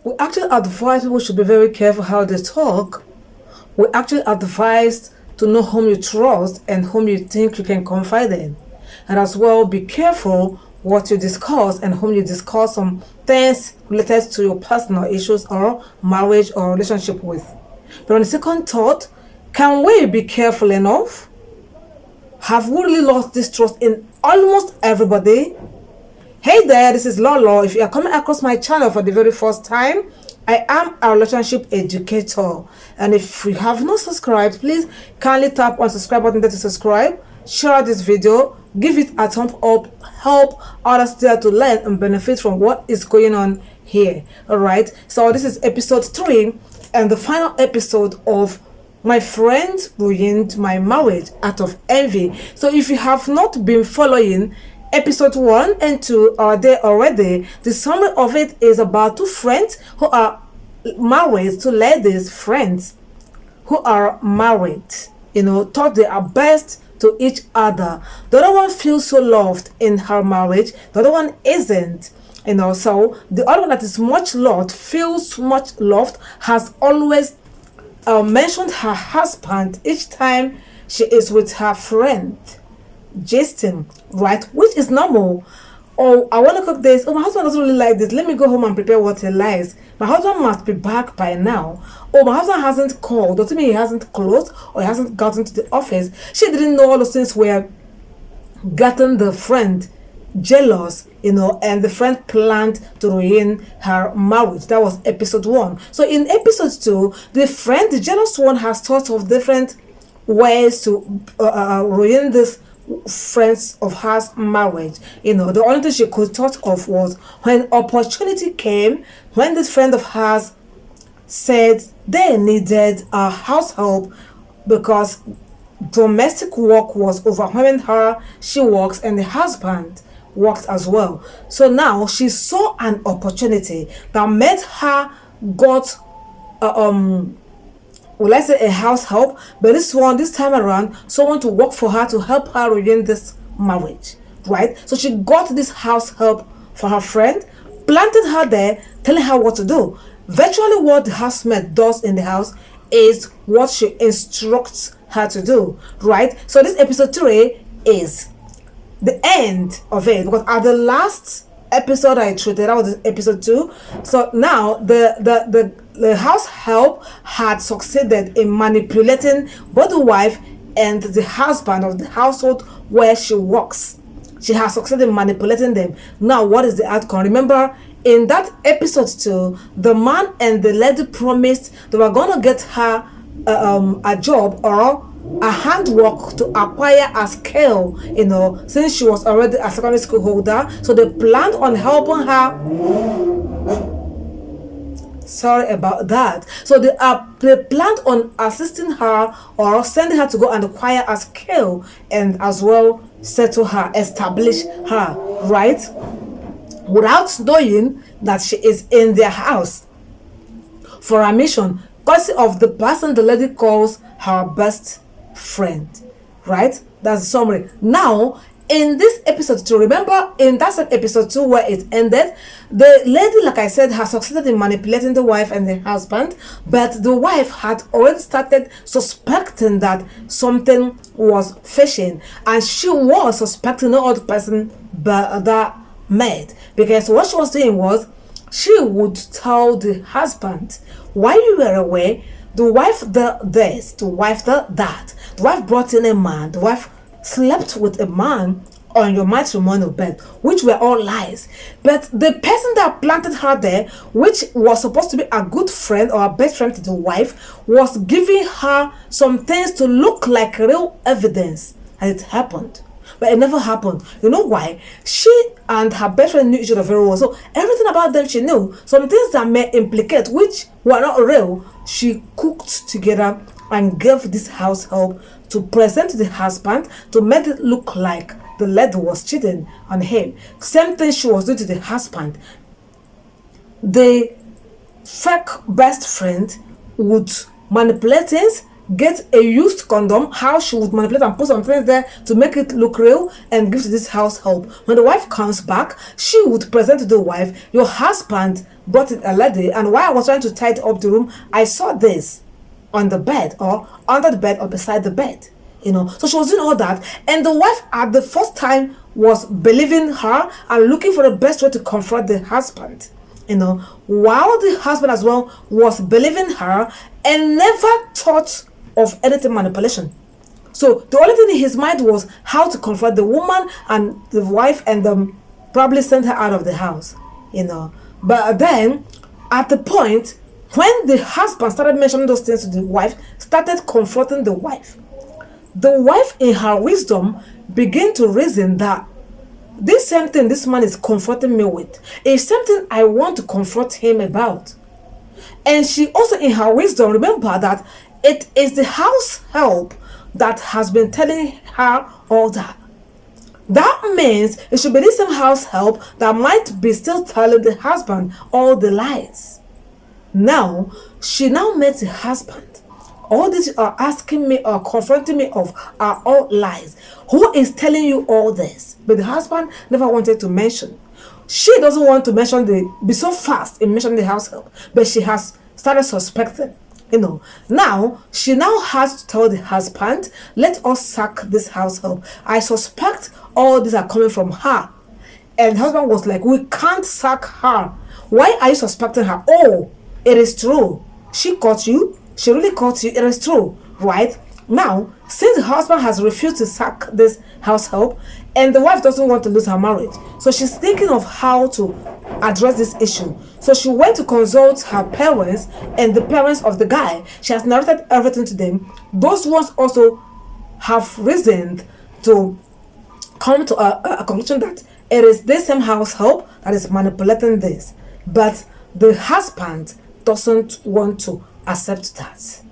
We actually advise people should be very careful how they talk. We actually advise to know whom you trust and whom you think you can confide in. And as well, be careful what you discuss and whom you discuss some things related to your personal issues or marriage or relationship with. But on the second thought, can we be careful enough? Have we really lost this trust in almost everybody? Hey there, this is Lolo. If you are coming across my channel for the very first time, I am a relationship educator. And if you have not subscribed, please kindly tap on subscribe button there to subscribe. Share this video, give it a thumb up, help others there to learn and benefit from what is going on here. Alright, so this is episode 3 and the final episode of my friend ruined my marriage out of envy. So if you have not been following episode 1 and 2 are there already, the summary of it is about two friends who are married, two ladies friends who are married, thought they are best to each other. The other one feels so loved in her marriage, the other one isn't. So the other one that is much loved, feels much loved, has always mentioned her husband each time she is with her friend, Justin, right? Which is normal. Oh, I want to cook this. Oh, my husband doesn't really like this. Let me go home and prepare what he likes. My husband must be back by now. Oh, my husband hasn't called. Doesn't mean he hasn't closed or he hasn't gotten to the office. She didn't know all those things were getting the friend jealous, and the friend planned to ruin her marriage. That was episode 1. So in episode 2, the friend, the jealous one, has thought of different ways to ruin this friends of hers marriage. The only thing she could thought of was when opportunity came, when this friend of hers said they needed a house help because domestic work was overwhelming her. She works and the husband works as well. So now she saw an opportunity that made her got let's say a house help, but this time around, someone to work for her to help her ruin this marriage, right? So she got this house help for her friend, planted her there, telling her what to do. Virtually what the housemaid does in the house is what she instructs her to do, right? So this episode 3 is the end of it, because at the last episode I treated, that was episode 2. So now the house help had succeeded in manipulating both the wife and the husband of the household where she works. She has succeeded in manipulating them. Now what is the outcome? Remember, in that episode 2, the man and the lady promised they were going to get her a job or a handwork to acquire a skill, since she was already a secondary school holder. So they planned on helping her. Sorry about that. So they planned on assisting her or sending her to go and acquire a skill and as well settle her, establish her, right? Without knowing that she is in their house for a mission, courtesy of the person the lady calls her best friend, right? That's the summary. Now in this episode 2, remember in that episode 2 where it ended, the lady, like I said, has succeeded in manipulating the wife and the husband, but the wife had already started suspecting that something was fishing, and she was suspecting no other person but that Maid, because what she was doing was she would tell the husband, while you were away, the wife this, the wife that, the wife brought in a man, the wife slept with a man on your matrimonial bed, which were all lies. But the person that planted her there, which was supposed to be a good friend or a best friend to the wife, was giving her some things to look like real evidence, and it happened. But it never happened. You know why? She and her best friend knew each other very well, so everything about them she knew. Some things that may implicate, which were not real, she cooked together and gave this house help to present to the husband to make it look like the lady was cheating on him. Same thing she was doing to the husband. The fake best friend would manipulate things, get a used condom, how she would manipulate and put some things there to make it look real and give to this house help. When the wife comes back, she would present to the wife, your husband brought it a lady, and while I was trying to tidy up the room, I saw this on the bed or under the bed or beside the bed. So she was doing all that, and the wife at the first time was believing her and looking for the best way to confront the husband. While the husband as well was believing her and never thought of anything manipulation. So the only thing in his mind was how to confront the woman and the wife, and probably send her out of the house. But then at the point when the husband started mentioning those things to the wife, started confronting the wife in her wisdom began to reason that this same thing this man is confronting me with is something I want to confront him about. And she also in her wisdom remember that it is the house help that has been telling her all that. That means it should be the same house help that might be still telling the husband all the lies. Now, she now met the husband. All this you are asking me or confronting me of are all lies. Who is telling you all this? But the husband never wanted to mention. She doesn't want to be so fast in mentioning the house help, but she has started suspecting. Now she now has to tell the husband, let us sack this house help. I suspect all these are coming from her. And the husband was like, we can't sack her. Why are you suspecting her? Oh, it is true. She caught you. She really caught you. It is true, right? Now, since the husband has refused to sack this house help, and the wife doesn't want to lose her marriage, so she's thinking of how to address this issue. So she went to consult her parents and the parents of the guy. She has narrated everything to them. Those ones also have reasoned to come to a conclusion that it is this same house help that is manipulating this. But the husband doesn't want to accept that.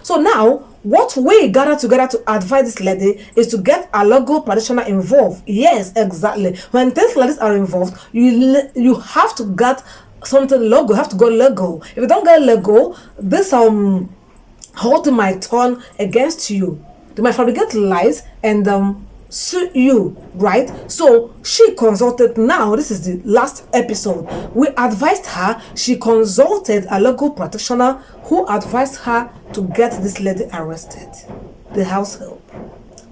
So now what we gather together to advise this lady is to get a legal practitioner involved. Yes, exactly. When things like this are involved, you have to get something legal. You have to go legal. If you don't get legal, this holding my turn against you. They might fabricate lies and sue you, right? So she consulted. Now this is the last episode. We advised her. She consulted a legal practitioner who advised her to get this lady arrested, the house help,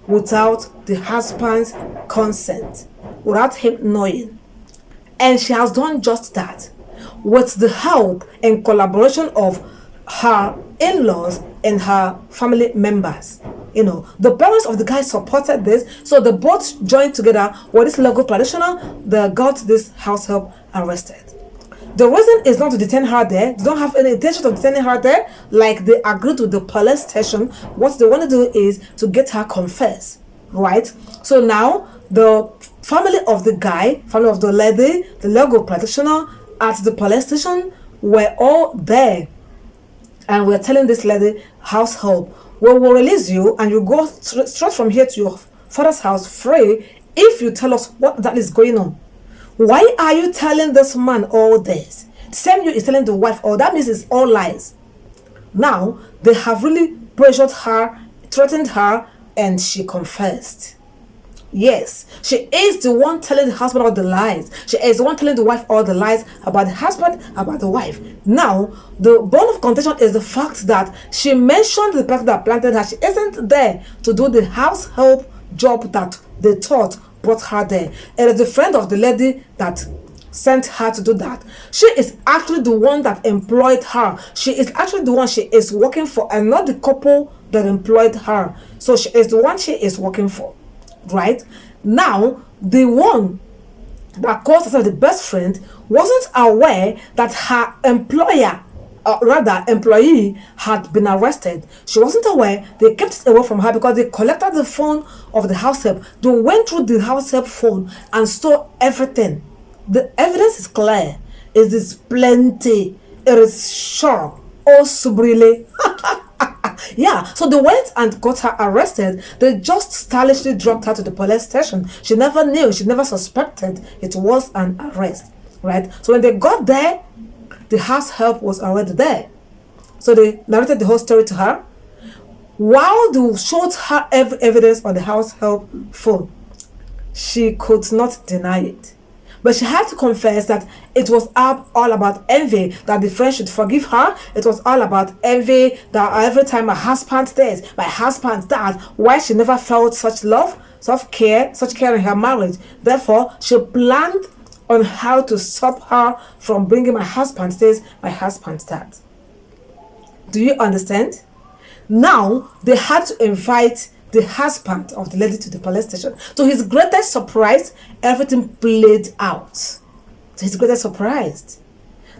without the husband's consent, without him knowing. And she has done just that with the help and collaboration of her in-laws and her family members. The parents of the guy supported this, so they both joined together with this legal practitioner. They got this house help arrested. The reason is not to detain her there. They don't have any intention of detaining her there. Like they agreed with the police station. What they want to do is to get her confess, right? So now the family of the guy, family of the lady, the legal practitioner at the police station were all there, and we're telling this lady, house help, we will release you and you go straight from here to your father's house free if you tell us what that is going on. Why are you telling this man all this? Same you is telling the wife all. That means it's all lies. Now they have really pressured her, threatened her, and she confessed. Yes, she is the one telling the husband all the lies. She is the one telling the wife all the lies about the husband, about the wife. Now, the bone of contention is the fact that she mentioned the person that planted her. She isn't there to do the house help job that they thought brought her there. It is the friend of the lady that sent her to do that. She is actually the one that employed her. She is actually the one she is working for, and not the couple that employed her. So she is the one she is working for. Right now, the one that calls herself the best friend wasn't aware that her employer, or rather employee, had been arrested. She wasn't aware. They kept it away from her because they collected the phone of the house help. They went through the house help phone and saw everything. The evidence is clear. It is plenty. It is sure. Oh, subrile. Yeah, so they went and got her arrested. They just stylishly dropped her to the police station. She never knew, she never suspected it was an arrest, right? So when they got there, the house help was already there. So they narrated the whole story to her. While they showed her every evidence on the house help phone, she could not deny it. But she had to confess that it was all about envy, that the friend should forgive her. It was all about envy, that every time my husband this, my husband that, why she never felt such love, such care in her marriage. Therefore, she planned on how to stop her from bringing my husband this, my husband that. Do you understand? Now, they had to invite the husband of the lady to the police station. To his greatest surprise, everything played out. To his greatest surprise.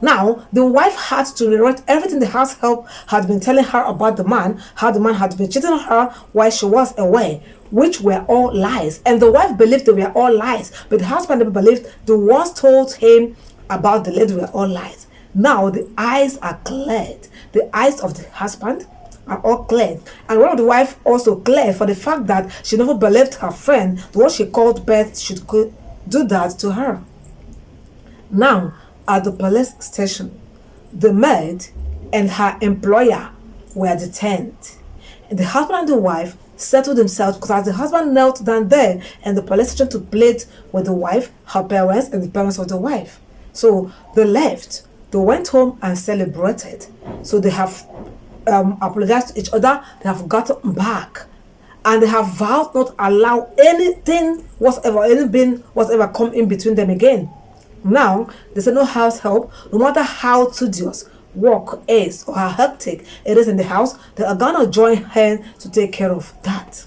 Now, the wife had to narrate everything the house help had been telling her about the man, how the man had been cheating on her while she was away, which were all lies. And the wife believed they were all lies, but the husband never believed the ones told him about the lady were all lies. Now, the eyes are cleared. The eyes of the husband are all cleared, and one of the wife also cleared for the fact that she never believed her friend, the one she called Beth, should do that to her. Now, at the police station, the maid and her employer were detained. And the husband and the wife settled themselves, because as the husband knelt down there and the police station to plead with the wife, her parents, and the parents of the wife. So they left. They went home and celebrated. So they have apologized to each other. They have gotten back, and they have vowed not allow anything whatsoever come in between them again. Now they say no house help, no matter how tedious work is or how hectic it is in the house, they are gonna join hands to take care of that.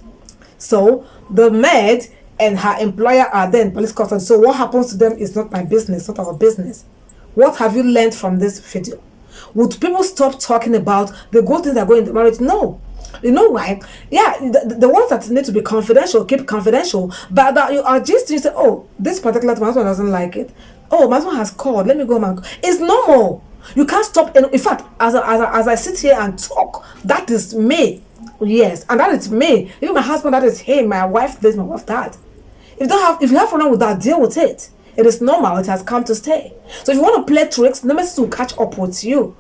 So the maid and her employer are then police custody. So what happens to them is not my business, not our business. What have you learned from this video? Would people stop talking about the good things that go into marriage? No. You know why? Yeah, the ones that need to be confidential, keep confidential. But that you are just, you say, oh, this particular my husband doesn't like it. Oh, my husband has called. Let me go, man. It's normal. You can't stop. In fact, as I sit here and talk, that is me. Yes, and that is me. Even my husband, that is him. My wife this, my wife that. If you have problem with that, deal with it. It is normal. It has come to stay. So if you want to play tricks, Nemesis will catch up with you.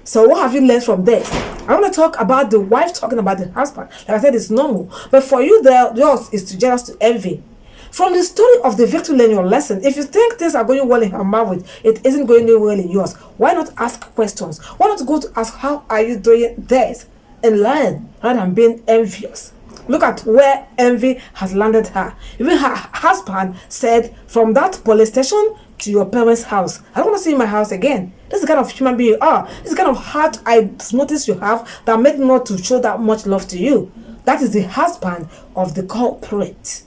So what have you learned from this? I want to talk about the wife talking about the husband. Like I said, it's normal. But for you, yours is to jealous, to envy. From the story of the victory, learn your lesson. If you think things are going well in her marriage, it isn't going well in yours. Why not ask questions? Why not go to ask, how are you doing this? And learn rather than being envious. Look at where envy has landed her. Even her husband said, from that police station to your parents' house, I don't want to see my house again. This is the kind of human being you are. This is the kind of heart I've noticed you have that made me not to show that much love to you. That is the husband of the culprit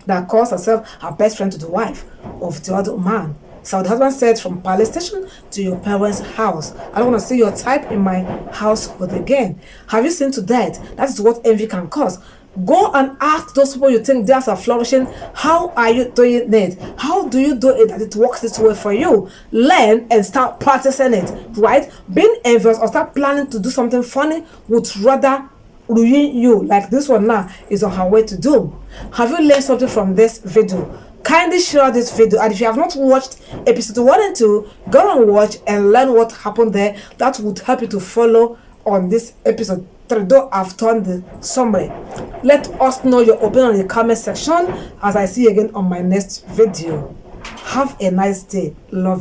that calls herself her best friend to the wife of the other man. So the husband said, from police station to your parents' house, I don't want to see your type in my household again. Have you seen to that? That is what envy can cause. Go and ask those people you think theirs are flourishing, how are you doing it? How do you do it that it works this way for you? Learn and start practicing it, right? Being envious or start planning to do something funny would rather ruin you, like this one now is on her way to do. Have you learned something from this video? Kindly share this video, and if you have not watched episode 1 and 2, go and watch and learn what happened there. That would help you to follow on this episode 3, though I've done the summary. Let us know your opinion in the comment section as I see you again on my next video. Have a nice day. Love you.